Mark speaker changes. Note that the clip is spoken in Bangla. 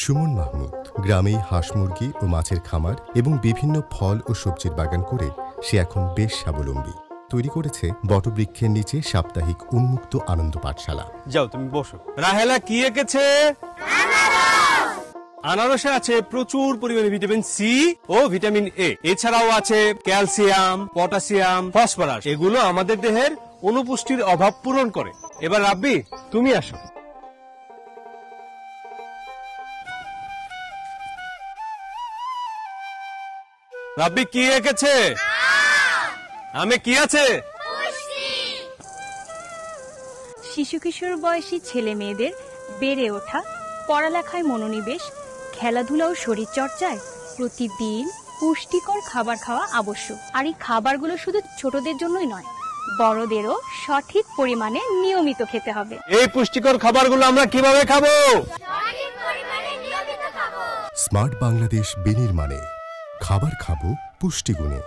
Speaker 1: সুমন মাহমুদ গ্রামেই হাঁস মুরগি ও মাছের খামার এবং বিভিন্ন ফল ও সবজির বাগান করে সে এখন বেশ স্বাবলম্বী। তৈরি করেছে বটবৃক্ষের নিচে সাপ্তাহিক উন্মুক্ত আনন্দ পাঠশালা।
Speaker 2: যাও তুমি বসো। রাহেলা কি এঁকেছে? আনারসে আছে প্রচুর পরিমাণে ভিটামিন সি ও ভিটামিন এ। এছাড়াও আছে ক্যালসিয়াম, পটাশিয়াম, ফসফরাস। এগুলো আমাদের দেহের অনুপুষ্টির অভাব পূরণ করে। এবার রাব্বি তুমি আসো। রাব্বি কি এঁকেছে? আমি কি আছে?
Speaker 3: শিশু কিশোর বয়সী ছেলে মেয়েদের বেড়ে ওঠা, পড়ালেখায় মনোনিবেশ, খেলাধুলা ও শরীরচর্চায় প্রতিদিন পুষ্টিকর খাবার খাওয়া আবশ্যক। আর এই খাবারগুলো শুধু ছোটদের জন্যই নয়, বড়দেরও সঠিক পরিমাণে নিয়মিত খেতে হবে।
Speaker 2: এই পুষ্টিকর খাবারগুলো আমরা কিভাবে খাবো?
Speaker 1: স্মার্ট বাংলাদেশ বিনির্মাণে খাবার খাবো পুষ্টিগুণে।